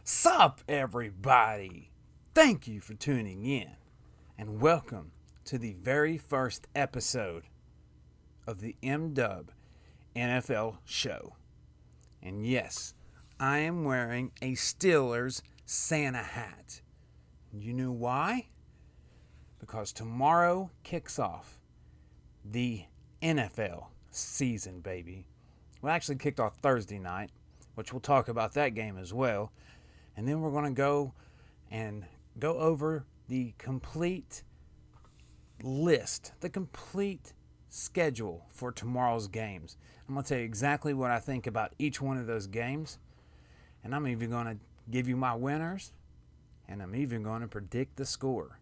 Sup, everybody? Thank you for tuning in, and welcome to the very first episode of the Mdub NFL show. And yes, I am wearing a Steelers Santa hat. You know why? Because tomorrow kicks off the NFL season, baby. Well, actually kicked off Thursday night, which we'll talk about that game as well. And then we're going to go over the complete list, the complete schedule for tomorrow's games. I'm going to tell you exactly what I think about each one of those games. And I'm even going to give you my winners. And I'm even going to predict the score.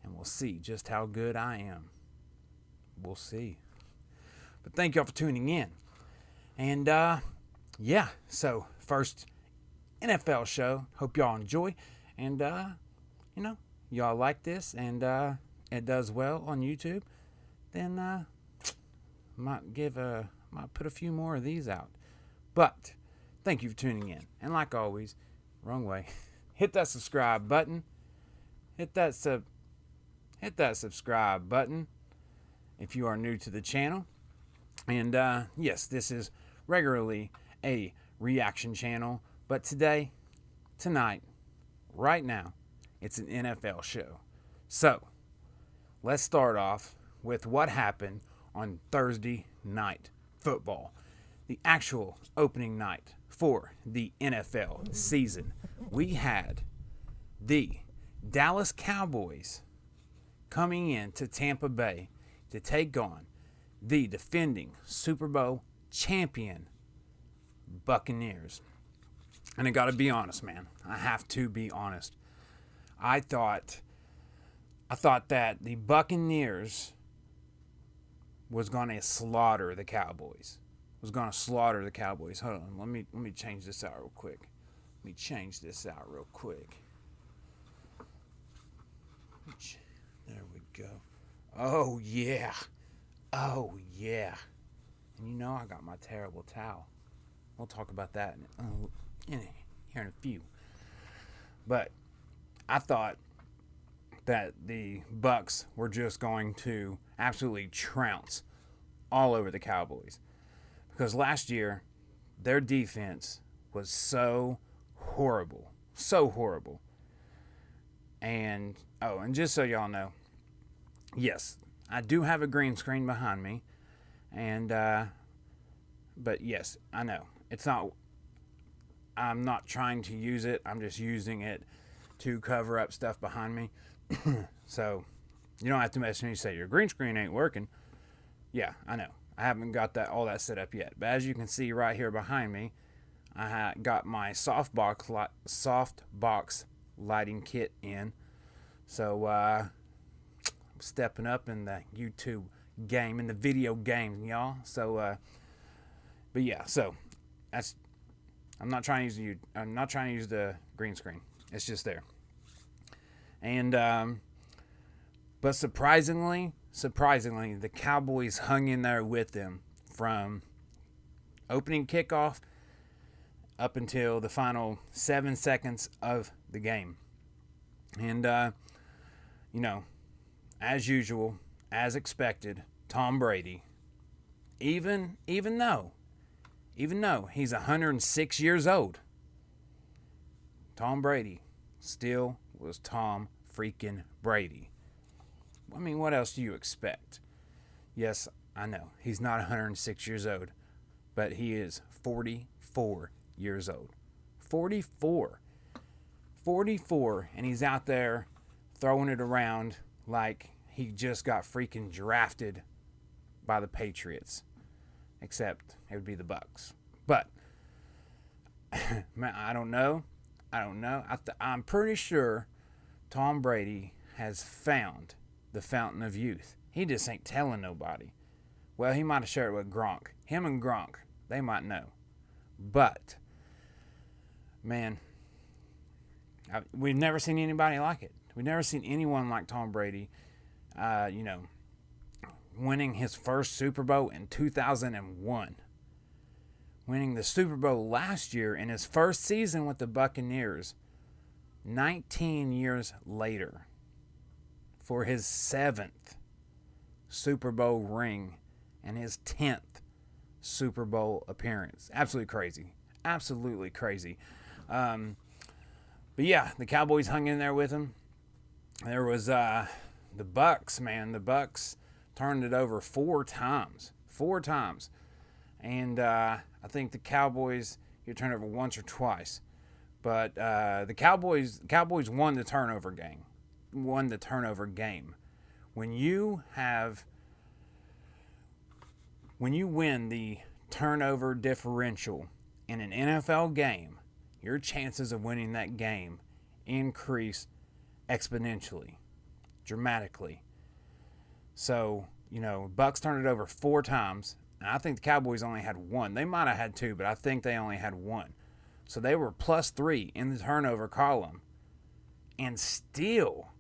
And we'll see just how good I am. We'll see. But thank y'all for tuning in. And, so first NFL show. Hope y'all enjoy. And, y'all like this and it does well on YouTube, then might put a few more of these out. But thank you for tuning in. And like always, wrong way, hit that subscribe button. Hit that subscribe button if you are new to the channel. And yes, this is regularly a reaction channel, but tonight, right now, it's an NFL show. So, let's start off with what happened on Thursday night football, the actual opening night for the NFL season. We had the Dallas Cowboys coming in to Tampa Bay to take on the defending Super Bowl champion Buccaneers. And I gotta be honest, man. I have to be honest. I thought that the Buccaneers was gonna slaughter the Cowboys. Hold on, let me change this out real quick. There we go. Oh yeah. And I got my terrible towel. We'll talk about that here in a few. But I thought that the Bucs were just going to absolutely trounce all over the Cowboys. Because last year, their defense was so horrible. And just so y'all know, yes, I do have a green screen behind me. And, but yes, I know. I'm not trying to use it. I'm just using it to cover up stuff behind me. So, you don't have to message me and say, your green screen ain't working. Yeah, I know. I haven't got all that set up yet. But as you can see right here behind me, I got my softbox lighting kit in. So, I'm stepping up in the YouTube game, in the video game, y'all. So, but yeah, so I'm not trying to use the green screen. It's just there. And but surprisingly, the Cowboys hung in there with them from opening kickoff up until the final 7 seconds of the game. And as usual, as expected, Tom Brady, even though he's 106 years old, Tom Brady still was Tom freaking Brady. I mean, what else do you expect? Yes, I know, he's not 106 years old, but he is 44 years old. 44, and he's out there throwing it around like he just got freaking drafted by the Patriots. Except it would be the Bucs. But man, I don't know. I'm pretty sure Tom Brady has found the fountain of youth. He just ain't telling nobody. Well, he might have shared it with Gronk. Him and Gronk, they might know. But man, we've never seen anybody like it. We've never seen anyone like Tom Brady. Winning his first Super Bowl in 2001. winning the Super Bowl last year in his first season with the Buccaneers, 19 years later, for his 7th Super Bowl ring and his 10th Super Bowl appearance. Absolutely crazy. Absolutely crazy. But yeah, the Cowboys hung in there with him. There was the Bucs, man. The Bucs turned it over 4 times. 4 times. And I think the Cowboys, you turned it over once or twice. But the Cowboys won the turnover game. When you win the turnover differential in an NFL game, your chances of winning that game increase exponentially, dramatically. So, Bucs turned it over 4 times. And I think the Cowboys only had 1. They might have had 2, but I think they only had 1. So they were +3 in the turnover column. And still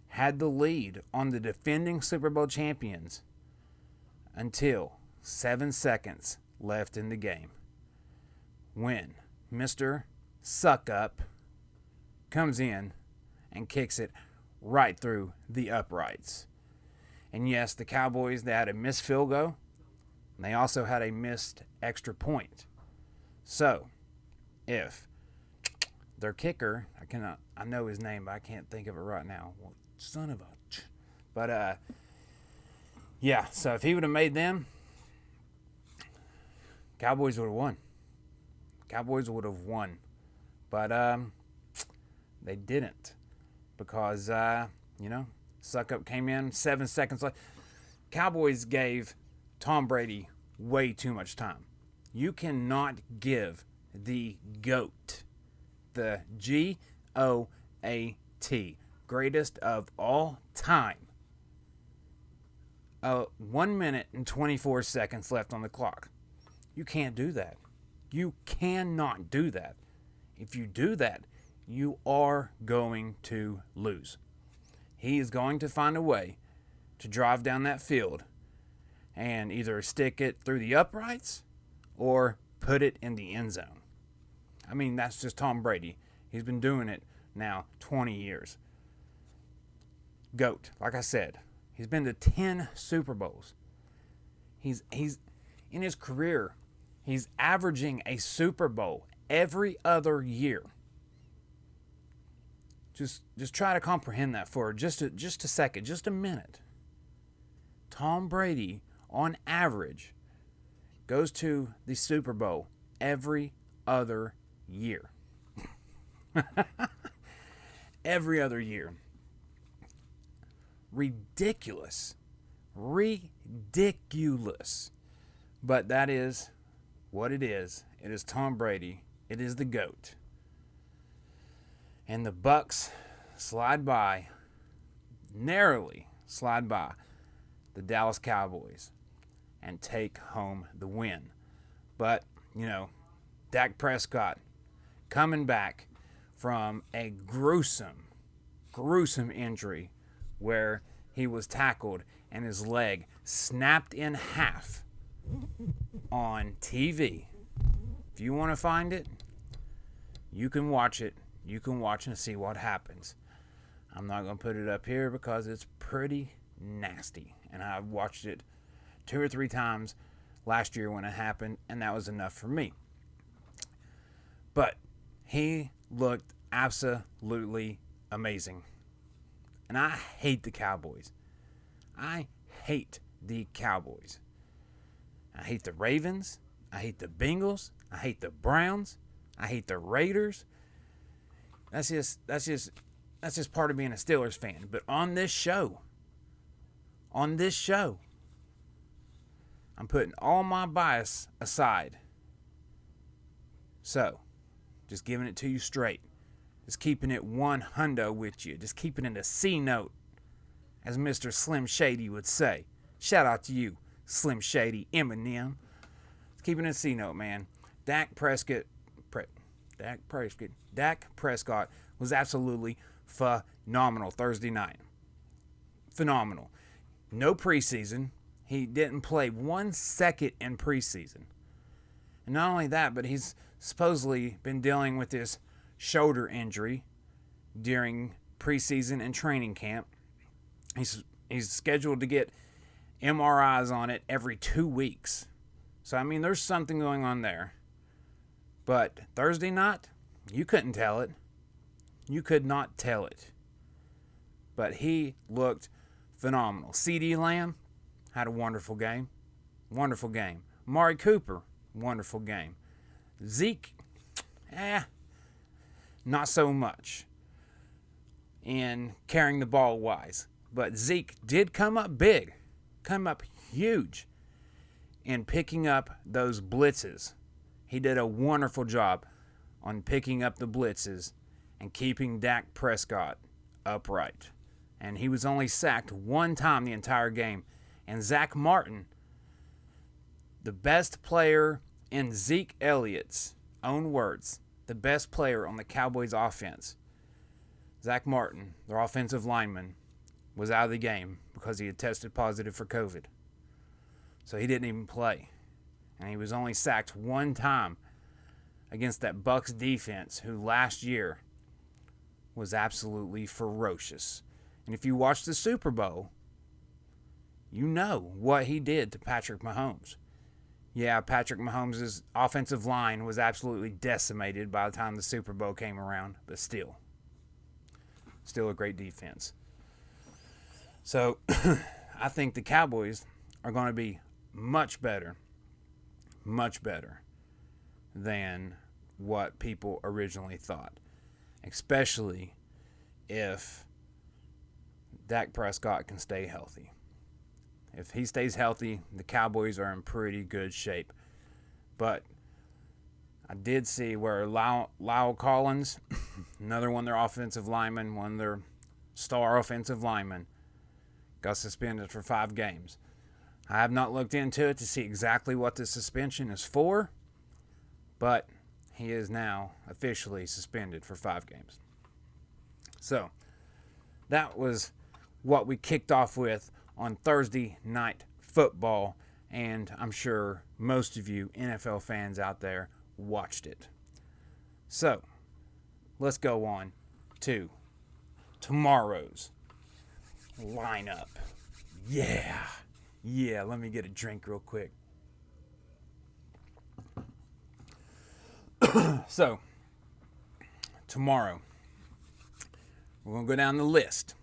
had the lead on the defending Super Bowl champions until 7 seconds left in the game, when Mr. Suck Up comes in and kicks it right through the uprights. And yes, the Cowboys, they had a missed field goal, and they also had a missed extra point. So, if their kicker, I know his name, but I can't think of it right now. Well, son of a... But, yeah, so if he would have made them, Cowboys would have won. Cowboys would have won. But they didn't, because, Suck Up came in 7 seconds left. Cowboys gave Tom Brady way too much time. You cannot give the GOAT, the GOAT, greatest of all time, 1 minute and 24 seconds left on the clock. You can't do that. You cannot do that. If you do that, you are going to lose. He is going to find a way to drive down that field and either stick it through the uprights or put it in the end zone. I mean, that's just Tom Brady. He's been doing it now 20 years. GOAT, like I said, he's been to 10 Super Bowls. He's in his career, he's averaging a Super Bowl every other year. Just try to comprehend that for just a second, just a minute. Tom Brady, on average, goes to the Super Bowl every other year. Every other year. Ridiculous. But that is what it is. It is Tom Brady. It is the GOAT. And the Bucs narrowly slide by the Dallas Cowboys and take home the win. But, Dak Prescott coming back from a gruesome injury where he was tackled and his leg snapped in half on TV. If you want to find it, you can watch it. You can watch and see what happens. I'm not going to put it up here because it's pretty nasty. And I've watched it 2 or 3 times last year when it happened, and that was enough for me. But he looked absolutely amazing. And I hate the Cowboys. I hate the Cowboys. I hate the Ravens. I hate the Bengals. I hate the Browns. I hate the Raiders. That's just part of being a Steelers fan. But on this show, I'm putting all my bias aside. So, just giving it to you straight. Just keeping it 100 with you. Just keeping it a C note, as Mr. Slim Shady would say. Shout out to you, Slim Shady Eminem. Just keeping it a C note, man. Dak Prescott was absolutely phenomenal Thursday night. Phenomenal. No preseason. He didn't play 1 second in preseason. And not only that, but he's supposedly been dealing with this shoulder injury during preseason and training camp. He's scheduled to get MRIs on it every 2 weeks. So, I mean, there's something going on there. But Thursday night, you couldn't tell it. You could not tell it. But he looked phenomenal. CeeDee Lamb had a wonderful game. Wonderful game. Amari Cooper, wonderful game. Zeke, not so much in carrying the ball wise. But Zeke did come up big, come up huge in picking up those blitzes. He did a wonderful job on picking up the blitzes and keeping Dak Prescott upright. And he was only sacked 1 time the entire game. And Zach Martin, the best player in Zeke Elliott's own words, the best player on the Cowboys offense, Zach Martin, their offensive lineman, was out of the game because he had tested positive for COVID. So he didn't even play. And he was only sacked 1 time against that Bucs defense, who last year was absolutely ferocious. And if you watch the Super Bowl, you know what he did to Patrick Mahomes. Yeah, Patrick Mahomes' offensive line was absolutely decimated by the time the Super Bowl came around, but still a great defense. So, I think the Cowboys are going to be much better than what people originally thought, especially if Dak Prescott can stay healthy. If he stays healthy, the Cowboys are in pretty good shape. But I did see where Lyle Collins, another one of their offensive linemen, one of their star offensive linemen, got suspended for 5 games. I have not looked into it to see exactly what the suspension is for, but he is now officially suspended for 5 games. So, that was what we kicked off with on Thursday Night Football, and I'm sure most of you NFL fans out there watched it. So, let's go on to tomorrow's lineup. Yeah, let me get a drink real quick. So, tomorrow, we're going to go down the list.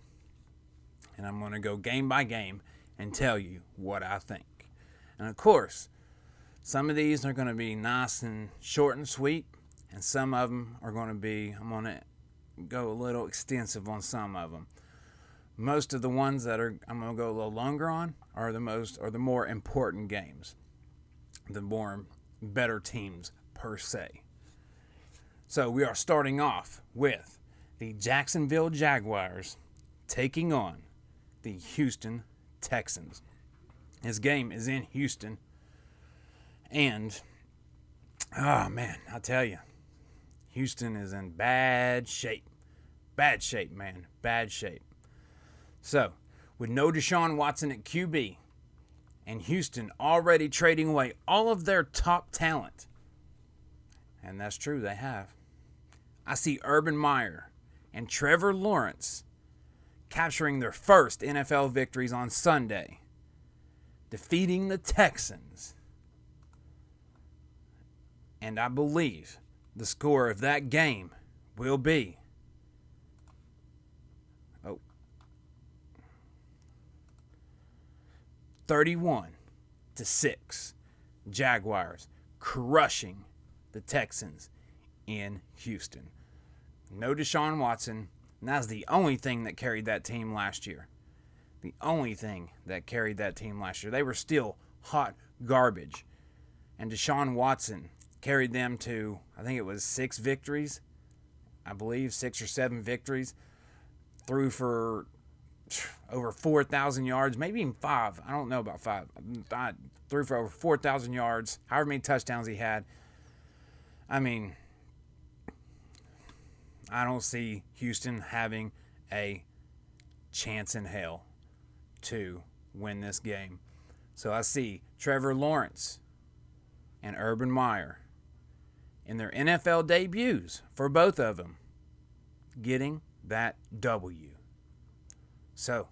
And I'm going to go game by game and tell you what I think. And of course, some of these are going to be nice and short and sweet. And some of them are going to be, I'm going to go a little extensive on some of them. Most of the ones that I'm going to go a little longer on are the more important games. The more better teams per se. So we are starting off with the Jacksonville Jaguars taking on the Houston Texans. This game is in Houston. And, oh man, I tell you, Houston is in bad shape. Bad shape, man. Bad shape. So, with no Deshaun Watson at QB, and Houston already trading away all of their top talent, and that's true, they have, I see Urban Meyer and Trevor Lawrence capturing their first NFL victories on Sunday, defeating the Texans. And I believe the score of that game will be 31-6. Jaguars crushing the Texans in Houston. No Deshaun Watson. And that's the only thing that carried that team last year. The only thing that carried that team last year. They were still hot garbage. And Deshaun Watson carried them to, I think it was 6 victories. I believe 6 or 7 victories. Threw for over 4,000 yards, maybe even 5. I don't know about 5. Threw for over 4,000 yards, however many touchdowns he had. I mean, I don't see Houston having a chance in hell to win this game. So I see Trevor Lawrence and Urban Meyer in their NFL debuts for both of them getting that W. So,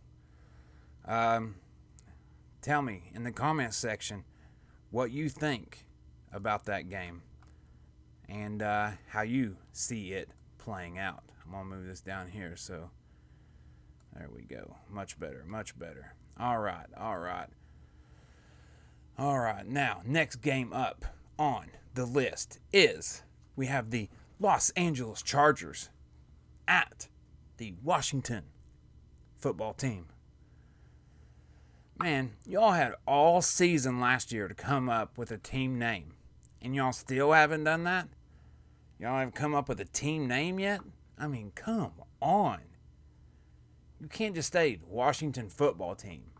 tell me in the comments section what you think about that game and how you see it playing out. I'm going to move this down here. So, there we go. Much better, much better. All right. Now, next game up on the list is we have the Los Angeles Chargers at the Washington football team. Man, y'all had all season last year to come up with a team name, and y'all still haven't done that? Y'all haven't come up with a team name yet? I mean, come on. You can't just say Washington football team.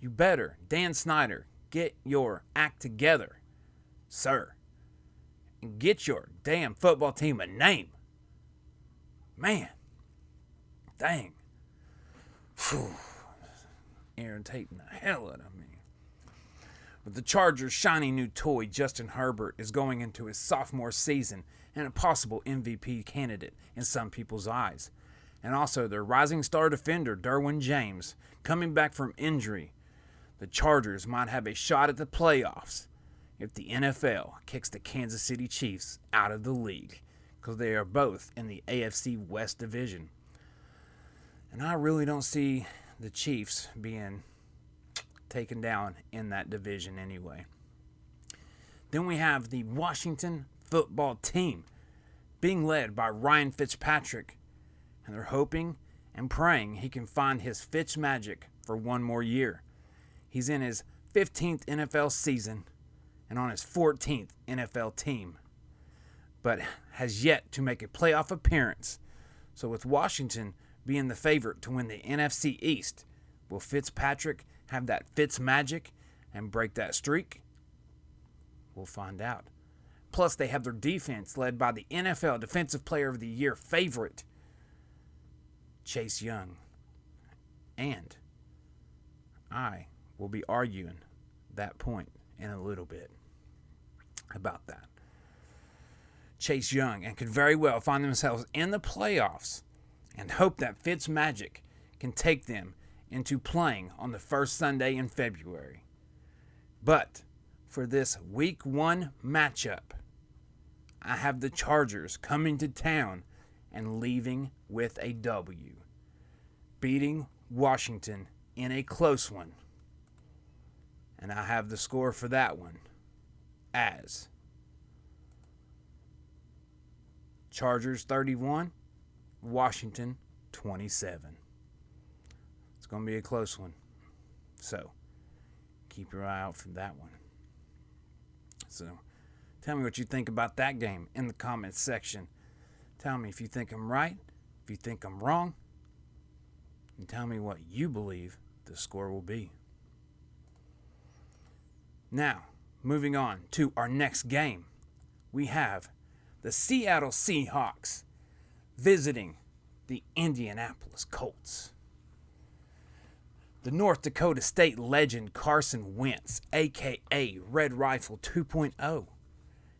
You better, Dan Snyder, get your act together, sir, and get your damn football team a name. Man, dang. Phew. Irritating the hell out of me. But the Chargers' shiny new toy, Justin Herbert, is going into his sophomore season and a possible MVP candidate in some people's eyes. And also their rising star defender, Derwin James, coming back from injury. The Chargers might have a shot at the playoffs if the NFL kicks the Kansas City Chiefs out of the league, because they are both in the AFC West division. And I really don't see the Chiefs being taken down in that division anyway. Then we have the Washington football team being led by Ryan Fitzpatrick, and they're hoping and praying he can find his Fitz magic for one more year. He's in his 15th NFL season and on his 14th NFL team, but has yet to make a playoff appearance. So with Washington being the favorite to win the NFC East, will Fitzpatrick have that Fitz magic and break that streak? We'll find out. Plus, they have their defense led by the NFL Defensive Player of the Year favorite, Chase Young. And I will be arguing that point in a little bit about that. Chase Young and could very well find themselves in the playoffs and hope that Fitz magic can take them into playing on the first Sunday in February. But for this Week 1 matchup, I have the Chargers coming to town and leaving with a W, beating Washington in a close one. And I have the score for that one as Chargers 31, Washington 27. It's going to be a close one. So, keep your eye out for that one. So, tell me what you think about that game in the comments section. Tell me if you think I'm right, if you think I'm wrong, and tell me what you believe the score will be. Now, moving on to our next game, we have the Seattle Seahawks visiting the Indianapolis Colts. The North Dakota State legend Carson Wentz, a.k.a. Red Rifle 2.0,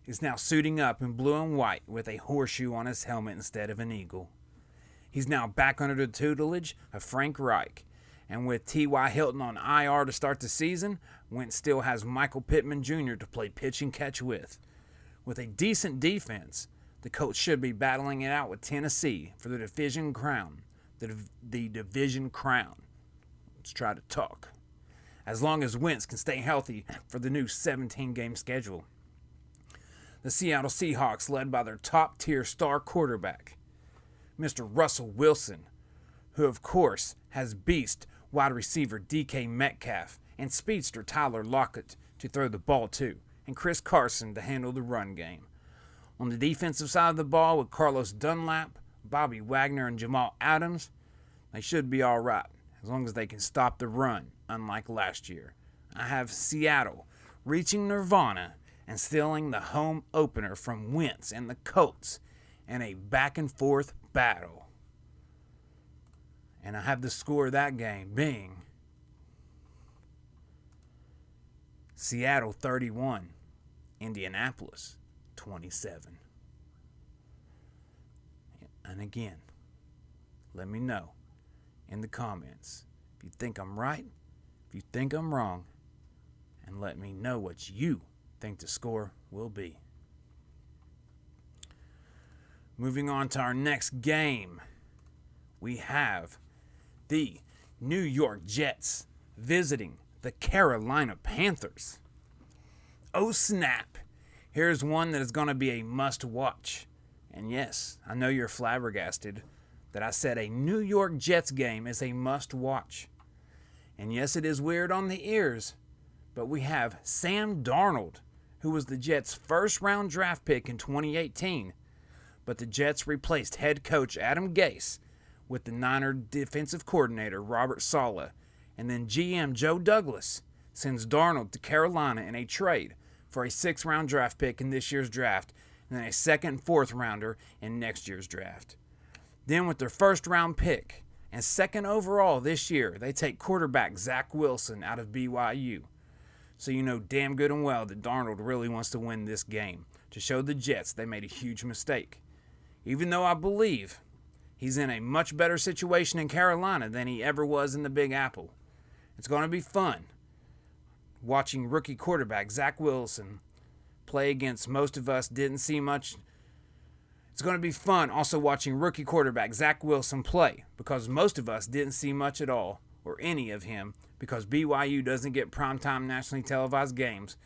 is now suiting up in blue and white with a horseshoe on his helmet instead of an eagle. He's now back under the tutelage of Frank Reich, and with T.Y. Hilton on IR to start the season, Wentz still has Michael Pittman Jr. to play pitch and catch with. With a decent defense, the Colts should be battling it out with Tennessee for the division crown. The division crown. Let's try to talk. As long as Wentz can stay healthy for the new 17-game schedule. The Seattle Seahawks, led by their top-tier star quarterback, Mr. Russell Wilson, who of course has beast wide receiver DK Metcalf and speedster Tyler Lockett to throw the ball to, and Chris Carson to handle the run game. On the defensive side of the ball with Carlos Dunlap, Bobby Wagner, and Jamal Adams, they should be all right as long as they can stop the run, unlike last year. I have Seattle reaching nirvana and stealing the home opener from Wentz and the Colts in a back-and-forth battle. And I have the score of that game being Seattle 31, Indianapolis 27. And again, let me know in the comments if you think I'm right, if you think I'm wrong, and let me know what you think the score will be. Moving on to our next game, we have the New York Jets visiting the Carolina Panthers. Oh snap! Here's one that is going to be a must-watch. And yes, I know you're flabbergasted that I said a New York Jets game is a must-watch. And yes, it is weird on the ears, but we have Sam Darnold, who was the Jets' first-round draft pick in 2018. But the Jets replaced head coach Adam Gase with the Niner defensive coordinator Robert Saleh, and then GM Joe Douglas sends Darnold to Carolina in a trade for a 6th-round draft pick in this year's draft, and then a 2nd and 4th rounder in next year's draft. Then with their 1st-round pick and 2nd overall this year, they take quarterback Zach Wilson out of BYU. So you know damn good and well that Darnold really wants to win this game to show the Jets they made a huge mistake. Even though I believe he's in a much better situation in Carolina than he ever was in the Big Apple. It's going to be fun watching rookie quarterback Zach Wilson play against most of us didn't see much. It's going to be fun also watching rookie quarterback Zach Wilson play because most of us didn't see much at all or any of him because BYU doesn't get primetime nationally televised games.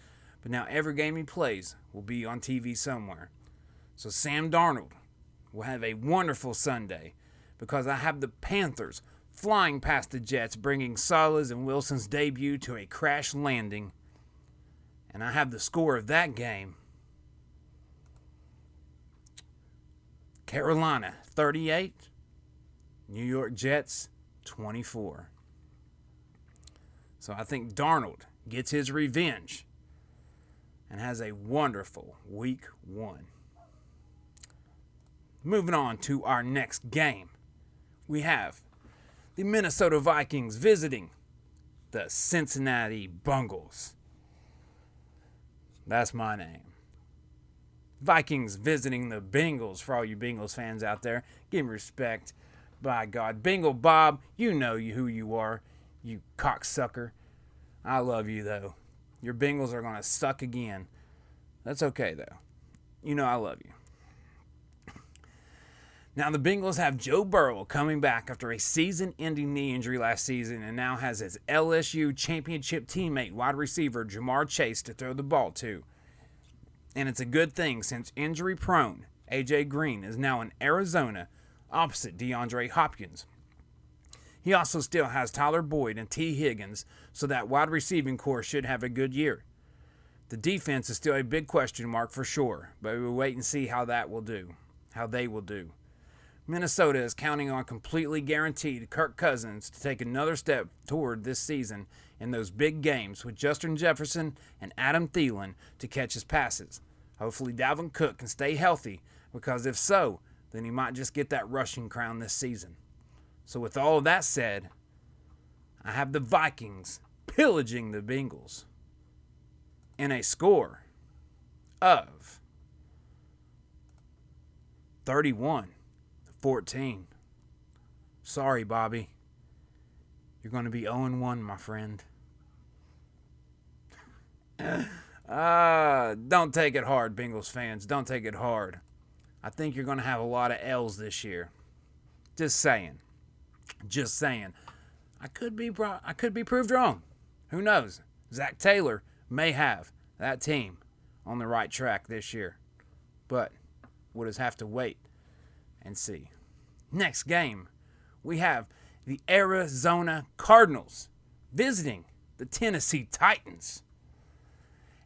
But now every game he plays will be on TV somewhere. So Sam Darnold will have a wonderful Sunday because I have the Panthers flying past the Jets, bringing Saleh's and Wilson's debut to a crash landing. And I have the score of that game. Carolina 38, New York Jets 24. So I think Darnold gets his revenge and has a wonderful week 1. Moving on to our next game, we have the Minnesota Vikings visiting the Cincinnati Bengals. That's my name. Vikings visiting the Bengals. For all you Bengals fans out there, give me respect. By God, Bengal Bob, you know who you are, you cocksucker. I love you, though. Your Bengals are going to suck again. That's okay, though. You know I love you. Now, the Bengals have Joe Burrow coming back after a season-ending knee injury last season and now has his LSU championship teammate, wide receiver Jamar Chase, to throw the ball to. And it's a good thing since injury-prone A.J. Green is now in Arizona opposite DeAndre Hopkins. He also still has Tyler Boyd and T. Higgins, so that wide receiving core should have a good year. The defense is still a big question mark for sure, but we'll wait and see how they will do. Minnesota is counting on completely guaranteed Kirk Cousins to take another step toward this season in those big games with Justin Jefferson and Adam Thielen to catch his passes. Hopefully Dalvin Cook can stay healthy, because if so, then he might just get that rushing crown this season. So with all of that said, I have the Vikings pillaging the Bengals in a score of 31-14. Sorry, Bobby. You're going to be 0-1, my friend. Don't take it hard, Bengals fans. Don't take it hard. I think you're going to have a lot of L's this year. Just saying. I could be proved wrong. Who knows? Zach Taylor may have that team on the right track this year. But we'll just have to wait and see. Next game, we have the Arizona Cardinals visiting the Tennessee Titans.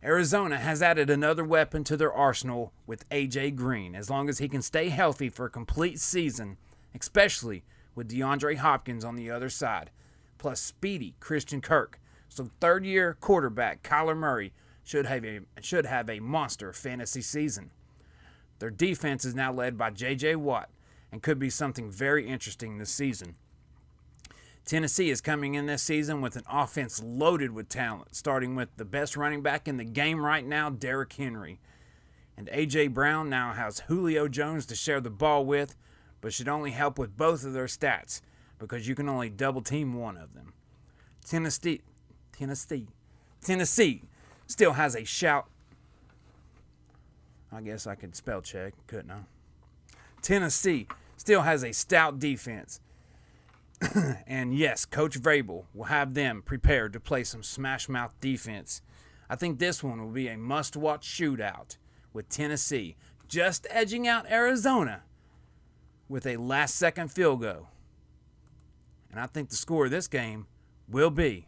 Arizona has added another weapon to their arsenal with A.J. Green, as long as he can stay healthy for a complete season, especially with DeAndre Hopkins on the other side, plus speedy Christian Kirk. So third-year quarterback Kyler Murray should have a monster fantasy season. Their defense is now led by J.J. Watt and could be something very interesting this season. Tennessee is coming in this season with an offense loaded with talent, starting with the best running back in the game right now, Derrick Henry. And A.J. Brown now has Julio Jones to share the ball with, but should only help with both of their stats because you can only double team one of them. Tennessee still has a shout. I guess I could spell check, couldn't I? Tennessee still has a stout defense. And yes, Coach Vrabel will have them prepared to play some smash-mouth defense. I think this one will be a must-watch shootout with Tennessee just edging out Arizona with a last-second field goal. And I think the score of this game will be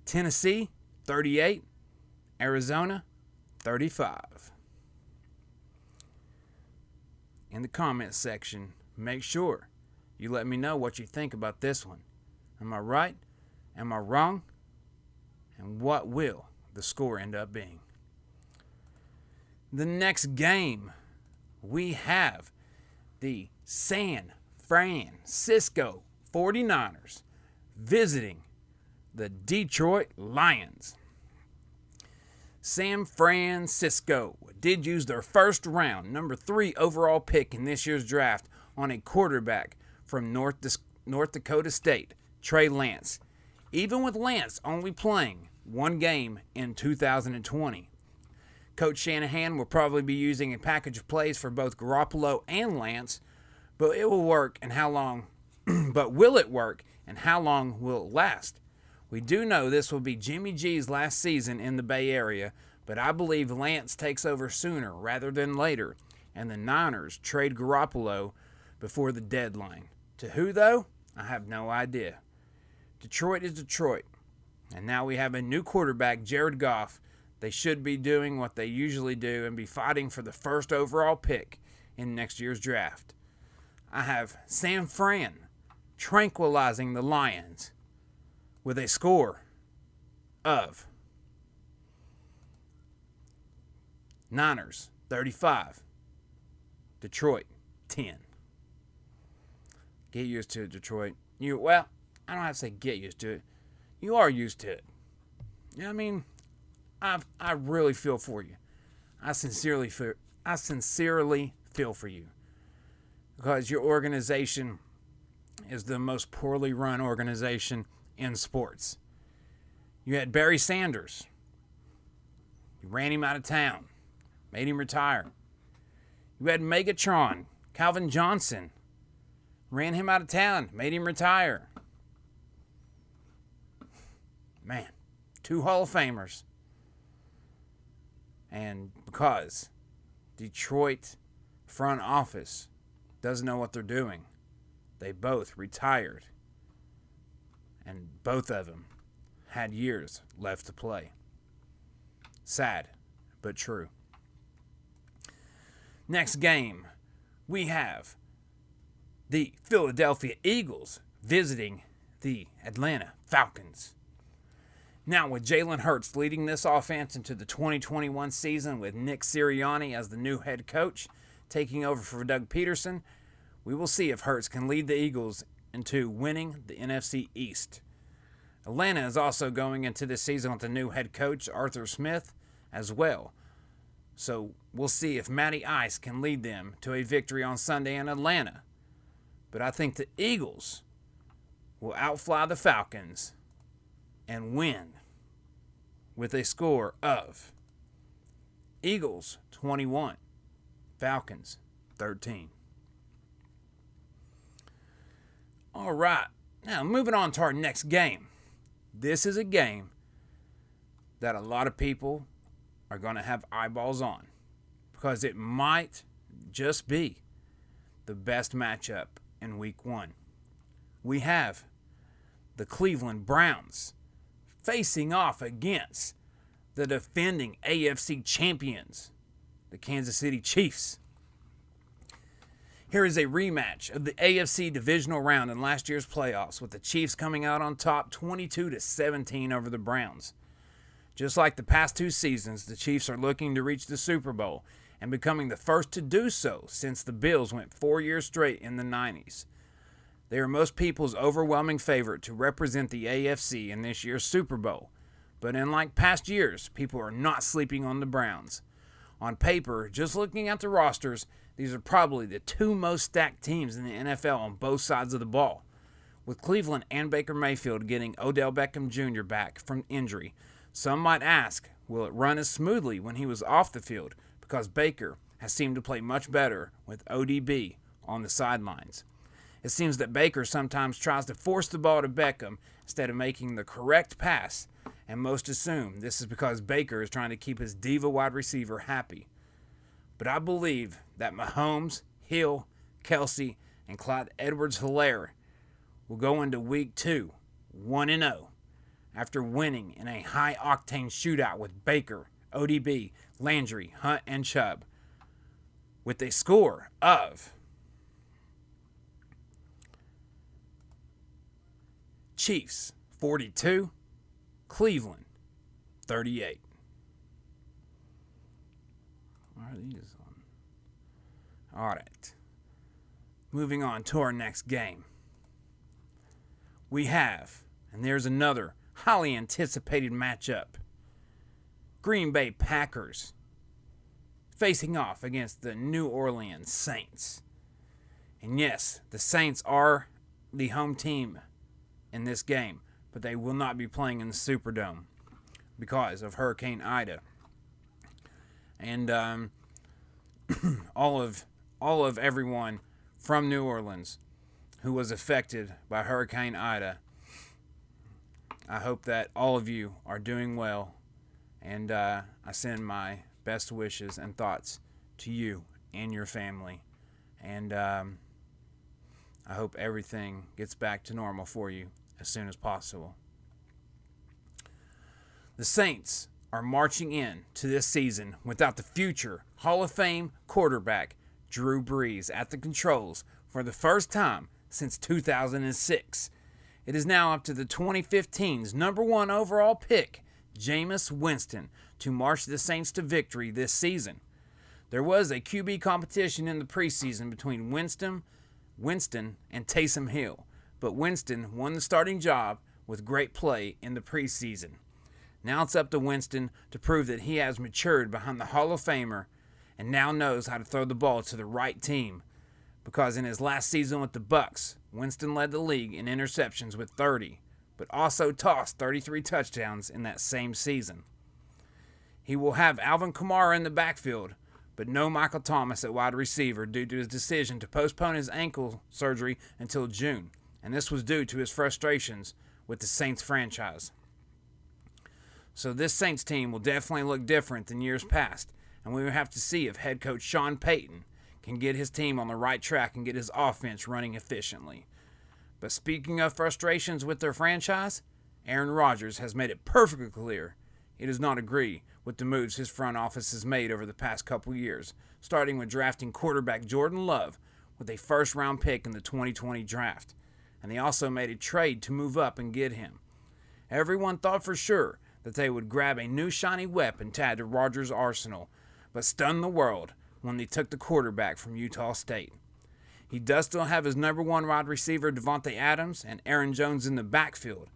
Tennessee 38, Arizona 35. In the comments section, make sure you let me know what you think about this one. Am I right? Am I wrong? And what will the score end up being? The next game, we have the San Francisco 49ers visiting the Detroit Lions. San Francisco did use their first round, number 3 overall pick in this year's draft on a quarterback from North Dakota State, Trey Lance, even with Lance only playing one game in 2020. Coach Shanahan will probably be using a package of plays for both Garoppolo and Lance, but it will work and how long but will it work and how long will it last? We do know this will be Jimmy G's last season in the Bay Area, but I believe Lance takes over sooner rather than later, and the Niners trade Garoppolo before the deadline. To who, though? I have no idea. Detroit is Detroit, and now we have a new quarterback, Jared Goff. They should be doing what they usually do and be fighting for the first overall pick in next year's draft. I have San Fran tranquilizing the Lions with a score of Niners 35, Detroit 10. Get used to it, Detroit. Well, I don't have to say get used to it. You are used to it. You know what I mean? I really feel for you. I sincerely feel for you because your organization is the most poorly run organization in sports. You had Barry Sanders. You ran him out of town. Made him retire. You had Megatron, Calvin Johnson. Ran him out of town. Made him retire. Man, 2 Hall of Famers. And because Detroit front office doesn't know what they're doing, they both retired. And both of them had years left to play. Sad, but true. Next game, we have the Philadelphia Eagles visiting the Atlanta Falcons. Now, with Jalen Hurts leading this offense into the 2021 season with Nick Sirianni as the new head coach, taking over for Doug Peterson, we will see if Hurts can lead the Eagles into winning the NFC East. Atlanta is also going into this season with a new head coach, Arthur Smith, as well. So we'll see if Matty Ice can lead them to a victory on Sunday in Atlanta. But I think the Eagles will outfly the Falcons and win with a score of Eagles 21, Falcons 13. All right, now moving on to our next game. This is a game that a lot of people are going to have eyeballs on because it might just be the best matchup in Week 1. We have the Cleveland Browns facing off against the defending AFC champions, the Kansas City Chiefs. Here is a rematch of the AFC divisional round in last year's playoffs, with the Chiefs coming out on top 22-17 over the Browns. Just like the past 2 seasons, the Chiefs are looking to reach the Super Bowl and becoming the first to do so since the Bills went 4 years straight in the 90s. They are most people's overwhelming favorite to represent the AFC in this year's Super Bowl. But unlike past years, people are not sleeping on the Browns. On paper, just looking at the rosters, these are probably the two most stacked teams in the NFL on both sides of the ball. With Cleveland and Baker Mayfield getting Odell Beckham Jr. back from injury, some might ask, will it run as smoothly when he was off the field? Because Baker has seemed to play much better with ODB on the sidelines. It seems that Baker sometimes tries to force the ball to Beckham instead of making the correct pass, and most assume this is because Baker is trying to keep his diva wide receiver happy. But I believe that Mahomes, Hill, Kelsey, and Clyde Edwards-Helaire will go into Week 2 1-0 after winning in a high-octane shootout with Baker, ODB, Landry, Hunt, and Chubb, with a score of Chiefs 42, Cleveland 38. Why are these on? All right. Moving on to our next game. We have, and there's another highly anticipated matchup. Green Bay Packers facing off against the New Orleans Saints. And yes, the Saints are the home team in this game, but they will not be playing in the Superdome because of Hurricane Ida. And all of everyone from New Orleans who was affected by Hurricane Ida, I hope that all of you are doing well, and I send my best wishes and thoughts to you and your family, and I hope everything gets back to normal for you as soon as possible. The Saints are marching in to this season without the future Hall of Fame quarterback Drew Brees at the controls for the first time since 2006. It is now up to the 2015's number 1 overall pick, Jameis Winston, to march the Saints to victory this season. There was a QB competition in the preseason between Winston and Taysom Hill, but Winston won the starting job with great play in the preseason. Now it's up to Winston to prove that he has matured behind the Hall of Famer and now knows how to throw the ball to the right team, because in his last season with the Bucs, Winston led the league in interceptions with 30, but also tossed 33 touchdowns in that same season. He will have Alvin Kamara in the backfield, but no Michael Thomas at wide receiver due to his decision to postpone his ankle surgery until June, and this was due to his frustrations with the Saints franchise. So this Saints team will definitely look different than years past, and we will have to see if head coach Sean Payton can get his team on the right track and get his offense running efficiently. But speaking of frustrations with their franchise, Aaron Rodgers has made it perfectly clear he does not agree with the moves his front office has made over the past couple years, starting with drafting quarterback Jordan Love with a first-round pick in the 2020 draft. And they also made a trade to move up and get him. Everyone thought for sure that they would grab a new shiny weapon to add to Rodgers' arsenal, but stunned the world when they took the quarterback from Utah State. He does still have his number 1 wide receiver Devontae Adams and Aaron Jones in the backfield,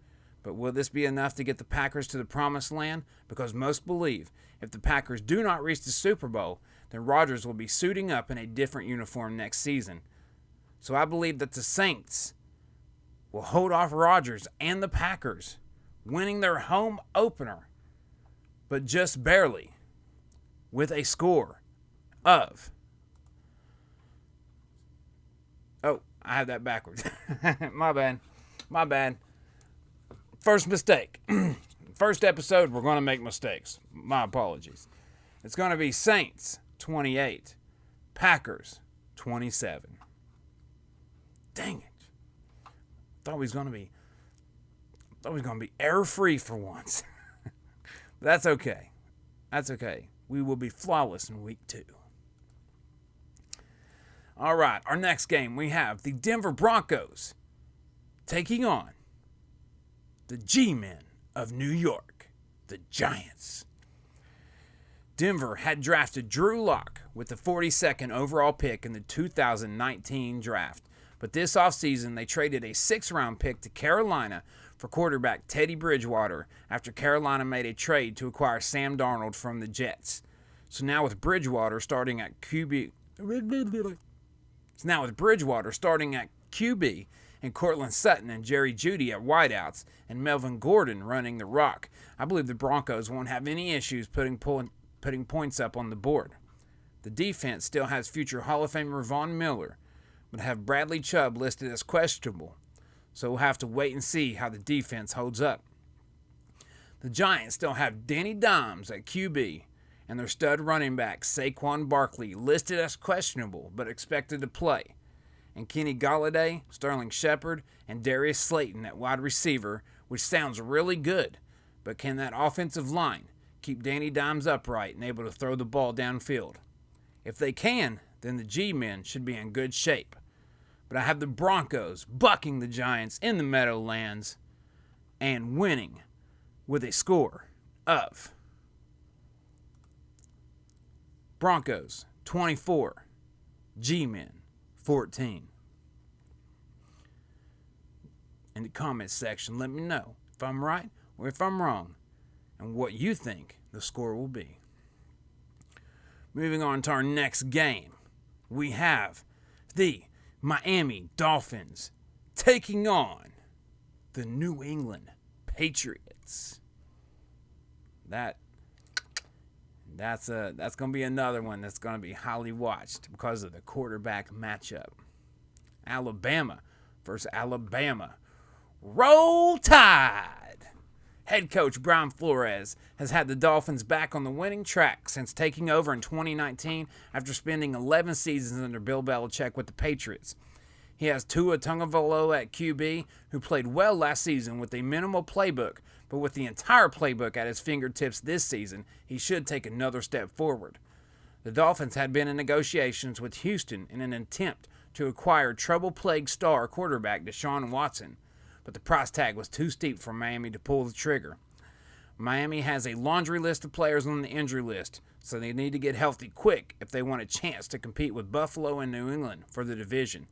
but will this be enough to get the Packers to the promised land? Because most believe if the Packers do not reach the Super Bowl, then Rodgers will be suiting up in a different uniform next season. So I believe that the Saints will hold off Rodgers and the Packers, winning their home opener, but just barely, with a score of... Oh, I have that backwards. My bad. First mistake. First episode, we're going to make mistakes. My apologies. It's going to be Saints 28, Packers 27. Dang it. Thought we was going to be error-free for once. That's okay. We will be flawless in week 2. All right, our next game, we have the Denver Broncos taking on the G-Men of New York, the Giants. Denver had drafted Drew Lock with the 42nd overall pick in the 2019 draft, But this offseason, they traded a 6th-round pick to Carolina for quarterback Teddy Bridgewater after Carolina made a trade to acquire Sam Darnold from the Jets. So now with Bridgewater starting at QB and Cortland Sutton and Jerry Jeudy at wideouts and Melvin Gordon running the rock, I believe the Broncos won't have any issues putting points up on the board. The defense still has future Hall of Famer Von Miller, but have Bradley Chubb listed as questionable, so we'll have to wait and see how the defense holds up. The Giants still have Danny Dimes at QB, and their stud running back Saquon Barkley listed as questionable but expected to play, and Kenny Golladay, Sterling Shepard, and Darius Slayton at wide receiver, which sounds really good, but can that offensive line keep Danny Dimes upright and able to throw the ball downfield? If they can, then the G-men should be in good shape. But I have the Broncos bucking the Giants in the Meadowlands and winning with a score of Broncos 24, G-men 14. In the comments section, let me know if I'm right or if I'm wrong and what you think the score will be. Moving on to our next game, we have the Miami Dolphins taking on the New England Patriots. That's going to be another one that's going to be highly watched because of the quarterback matchup. Alabama versus Alabama. Roll Tide! Head coach Brian Flores has had the Dolphins back on the winning track since taking over in 2019 after spending 11 seasons under Bill Belichick with the Patriots. He has Tua Tagovailoa at QB, who played well last season with a minimal playbook, but with the entire playbook at his fingertips this season, he should take another step forward. The Dolphins had been in negotiations with Houston in an attempt to acquire trouble-plagued star quarterback Deshaun Watson, but the price tag was too steep for Miami to pull the trigger. Miami has a laundry list of players on the injury list, so they need to get healthy quick if they want a chance to compete with Buffalo and New England for the division.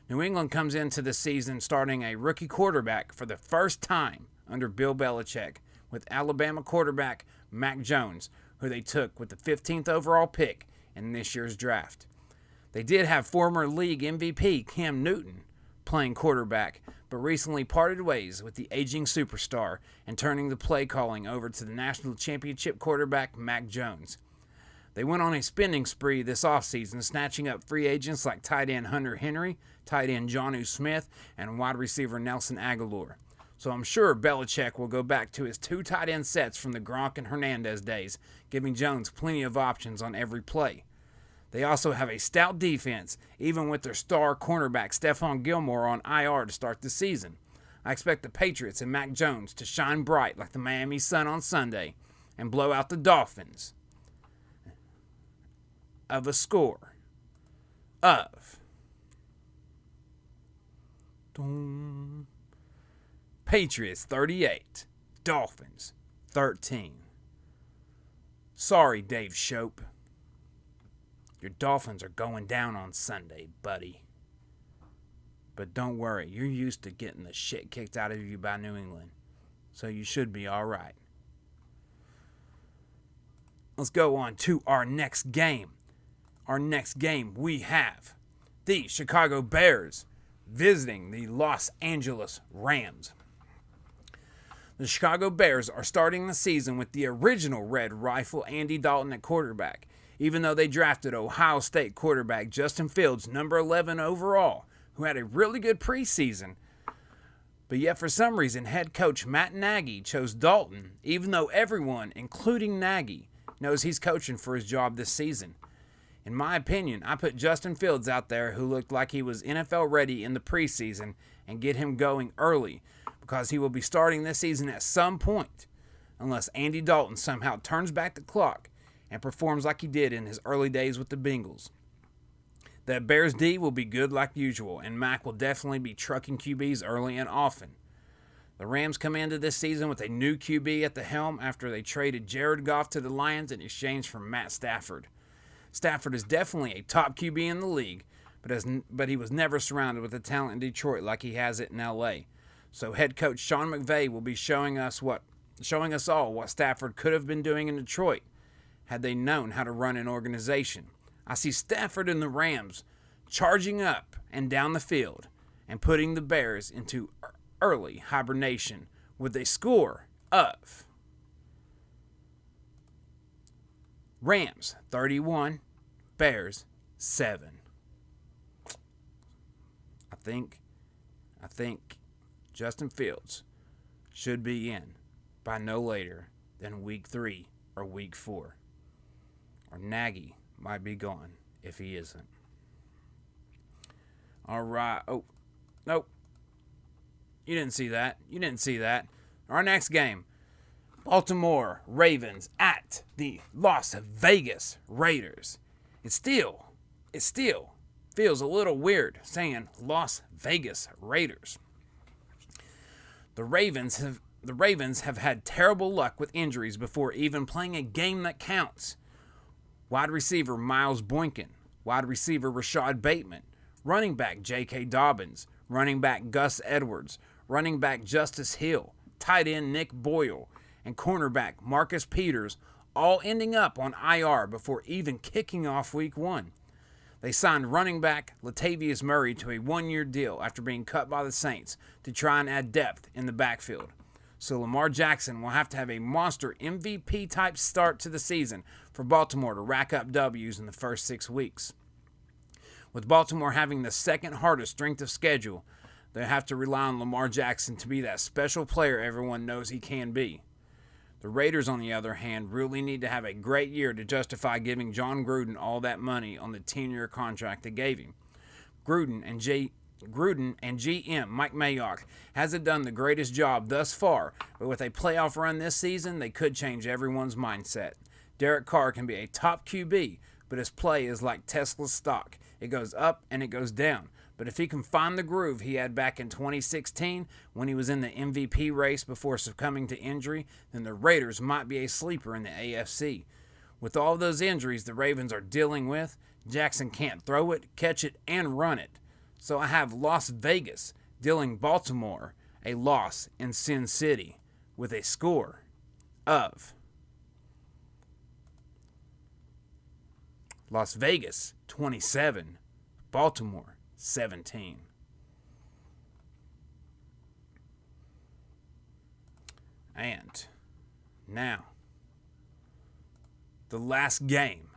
New England comes into the season starting a rookie quarterback for the first time under Bill Belichick, with Alabama quarterback Mac Jones, who they took with the 15th overall pick in this year's draft. They did have former league MVP Cam Newton playing quarterback, but recently parted ways with the aging superstar and turning the play calling over to the national championship quarterback Mac Jones. They went on a spending spree this offseason, snatching up free agents like tight end Hunter Henry, tight end Jonnu Smith, and wide receiver Nelson Aguilar. So I'm sure Belichick will go back to his 2 tight end sets from the Gronk and Hernandez days, giving Jones plenty of options on every play. They also have a stout defense, even with their star cornerback Stephon Gilmore on IR to start the season. I expect the Patriots and Mac Jones to shine bright like the Miami sun on Sunday and blow out the Dolphins of a score of Patriots 38, Dolphins 13. Sorry, Dave Shope. Your Dolphins are going down on Sunday, buddy. But don't worry, you're used to getting the shit kicked out of you by New England, so you should be all right. Let's go on to our next game. Our next game, we have the Chicago Bears visiting the Los Angeles Rams. The Chicago Bears are starting the season with the original Red Rifle Andy Dalton at quarterback, even though they drafted Ohio State quarterback Justin Fields, number 11 overall, who had a really good preseason. But yet for some reason, head coach Matt Nagy chose Dalton, even though everyone, including Nagy, knows he's coaching for his job this season. In my opinion, I put Justin Fields out there, who looked like he was NFL ready in the preseason, and get him going early, because he will be starting this season at some point, unless Andy Dalton somehow turns back the clock and performs like he did in his early days with the Bengals. The Bears D will be good like usual, and Mac will definitely be trucking QBs early and often. The Rams come into this season with a new QB at the helm after they traded Jared Goff to the Lions in exchange for Matt Stafford. Stafford is definitely a top QB in the league, but he was never surrounded with the talent in Detroit like he has it in L.A. So head coach Sean McVay will be showing us all what Stafford could have been doing in Detroit had they known how to run an organization. I see Stafford and the Rams charging up and down the field and putting the Bears into early hibernation with a score of Rams 31, Bears 7. I think Justin Fields should be in by no later than week 3 or week 4. Or Nagy might be gone if he isn't. All right. Oh, nope. You didn't see that. Our next game, Baltimore Ravens at the Las Vegas Raiders. It still feels a little weird saying Las Vegas Raiders. The Ravens have had terrible luck with injuries before even playing a game that counts. Wide receiver Miles Boykin, wide receiver Rashad Bateman, running back J.K. Dobbins, running back Gus Edwards, running back Justice Hill, tight end Nick Boyle, and cornerback Marcus Peters all ending up on IR before even kicking off week 1. They signed running back Latavius Murray to a 1-year deal after being cut by the Saints to try and add depth in the backfield. So Lamar Jackson will have to have a monster MVP-type start to the season for Baltimore to rack up W's in the first 6 weeks. With Baltimore having the second hardest strength of schedule, they have to rely on Lamar Jackson to be that special player everyone knows he can be. The Raiders, on the other hand, really need to have a great year to justify giving John Gruden all that money on the 10-year contract they gave him. Gruden and GM Mike Mayock hasn't done the greatest job thus far, but with a playoff run this season, they could change everyone's mindset. Derek Carr can be a top QB, but his play is like Tesla's stock. It goes up and it goes down. But if he can find the groove he had back in 2016 when he was in the MVP race before succumbing to injury, then the Raiders might be a sleeper in the AFC. With all those injuries the Ravens are dealing with, Jackson can't throw it, catch it, and run it. So I have Las Vegas dealing Baltimore a loss in Sin City with a score of Las Vegas 27, Baltimore 17. And now, the last game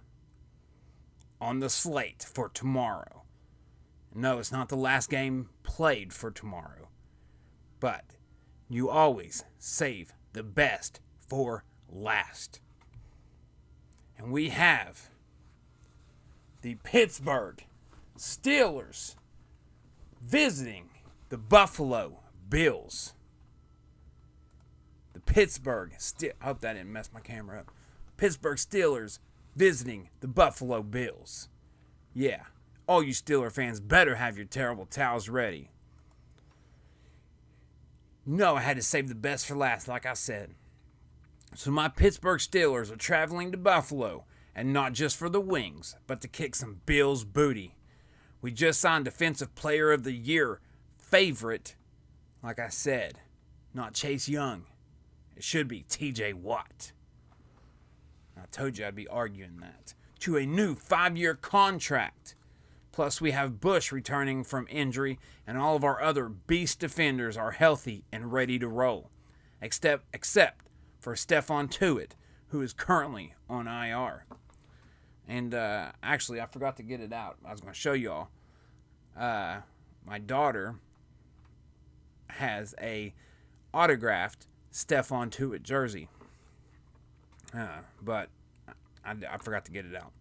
on the slate for tomorrow. No, it's not the last game played for tomorrow. But you always save the best for last. And we have the Pittsburgh Steelers visiting the Buffalo Bills. I hope that didn't mess my camera up. Pittsburgh Steelers visiting the Buffalo Bills. Yeah, all you Steeler fans better have your terrible towels ready. No, I had to save the best for last, like I said. So my Pittsburgh Steelers are traveling to Buffalo, and not just for the wings, but to kick some Bills booty. We just signed Defensive Player of the Year favorite, like I said, not Chase Young. It should be TJ Watt. I told you I'd be arguing that. To a new 5-year contract. Plus we have Bush returning from injury, and all of our other beast defenders are healthy and ready to roll. Except for Stephon Tuitt, who is currently on IR. And actually, I forgot to get it out. I was going to show y'all. My daughter has a autographed Stephon Tuitt jersey. But I forgot to get it out.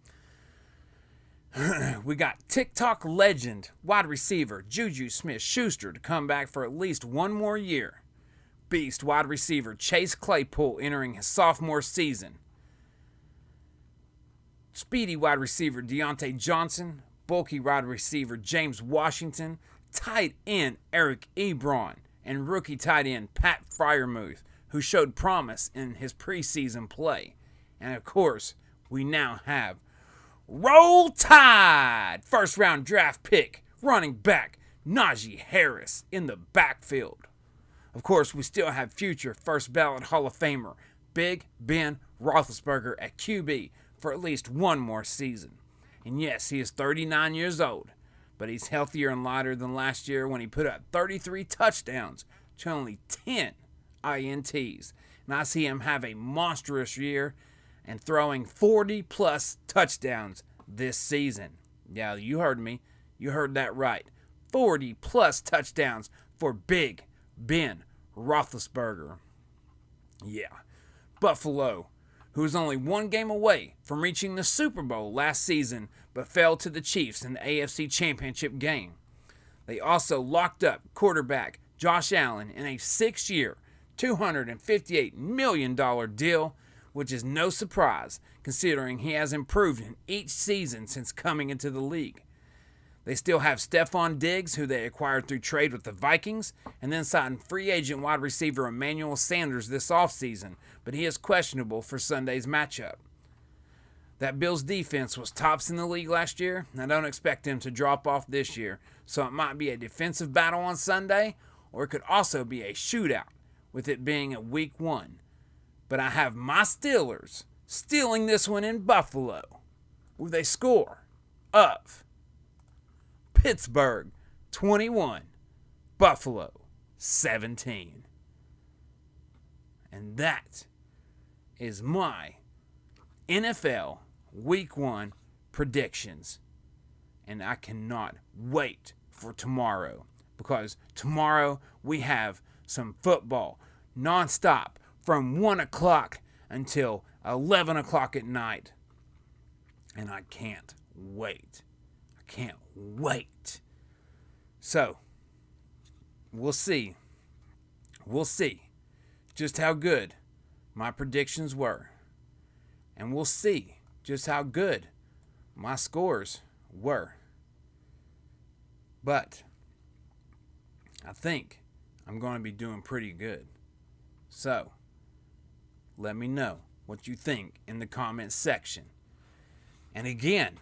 We got TikTok legend, wide receiver Juju Smith-Schuster to come back for at least one more year. Beast wide receiver Chase Claypool entering his sophomore season. Speedy wide receiver Deontay Johnson, bulky wide receiver James Washington, tight end Eric Ebron, and rookie tight end Pat Freiermuth, who showed promise in his preseason play. And of course, we now have Roll Tide! First round draft pick, running back Najee Harris in the backfield. Of course, we still have future first ballot Hall of Famer Big Ben Roethlisberger at QB for at least one more season. And yes, he is 39 years old, but he's healthier and lighter than last year when he put up 33 touchdowns to only 10 INTs. And I see him have a monstrous year and throwing 40-plus touchdowns this season. Yeah, you heard me. You heard that right. 40-plus touchdowns for Big Ben Roethlisberger. Yeah. Buffalo, who was only one game away from reaching the Super Bowl last season, but fell to the Chiefs in the AFC Championship game. They also locked up quarterback Josh Allen in a 6-year, $258 million deal, which is no surprise considering he has improved in each season since coming into the league. They still have Stephon Diggs, who they acquired through trade with the Vikings, and then signed free agent wide receiver Emmanuel Sanders this offseason, but he is questionable for Sunday's matchup. That Bills defense was tops in the league last year, and I don't expect them to drop off this year, so it might be a defensive battle on Sunday, or it could also be a shootout, with it being a week 1. But I have my Steelers stealing this one in Buffalo, with a score of Pittsburgh 21, Buffalo 17. And that is my NFL Week 1 predictions. And I cannot wait for tomorrow, because tomorrow we have some football nonstop from 1 o'clock until 11 o'clock at night. And I can't wait. Can't wait. So, we'll see just how good my predictions were. And we'll see just how good my scores were. But I think I'm going to be doing pretty good. So, let me know what you think in the comments section. And again,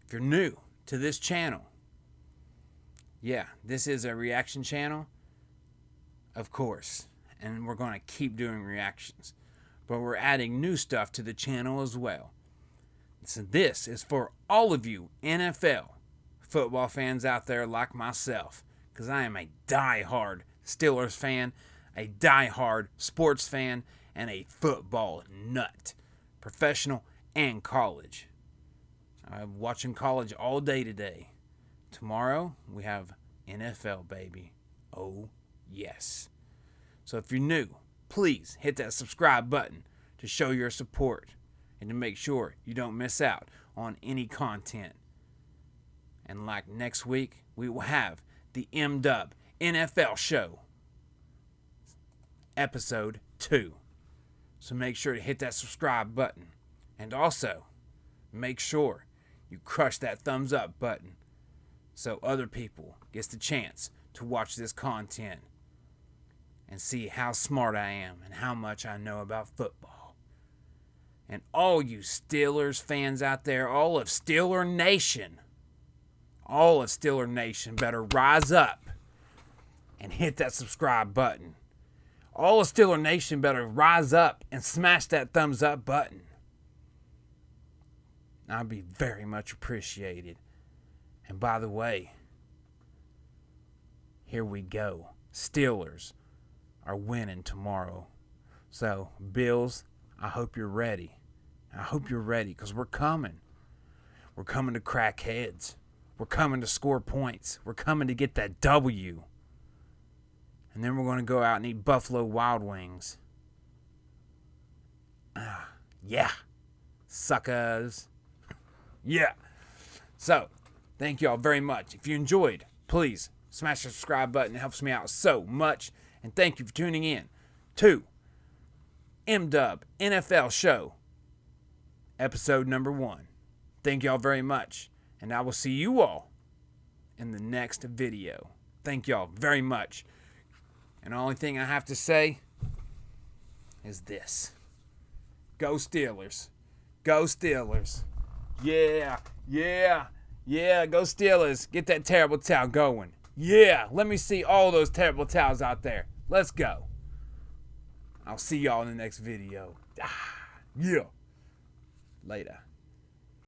if you're new to this channel, yeah, this is a reaction channel, of course, and we're going to keep doing reactions, but we're adding new stuff to the channel as well. So this is for all of you NFL football fans out there like myself, because I am a die-hard Steelers fan, a die-hard sports fan, and a football nut, professional and college. I'm watching college all day today. Tomorrow, we have NFL, baby. Oh, yes. So if you're new, please hit that subscribe button to show your support and to make sure you don't miss out on any content. And like next week, we will have the Mdub NFL show, episode 2. So make sure to hit that subscribe button. And also, make sure you crush that thumbs up button so other people gets the chance to watch this content and see how smart I am and how much I know about football. And all you Steelers fans out there, all of Steeler Nation better rise up and hit that subscribe button. All of Steeler Nation better rise up and smash that thumbs up button. I'd be very much appreciated. And by the way, here we go. Steelers are winning tomorrow. So, Bills, I hope you're ready. I hope you're ready, because we're coming. We're coming to crack heads. We're coming to score points. We're coming to get that W. And then we're going to go out and eat Buffalo Wild Wings. Yeah. Suckers. Yeah. So, thank you all very much. If you enjoyed, please smash the subscribe button. It helps me out so much. And thank you for tuning in to Mdub NFL Show, episode number 1. Thank you all very much. And I will see you all in the next video. Thank you all very much. And the only thing I have to say is this. Go Steelers. Go Steelers. Yeah, yeah, yeah. Go Steelers. Get that terrible towel going. Yeah, let me see all those terrible towels out there. Let's go. I'll see y'all in the next video. Yeah. Later.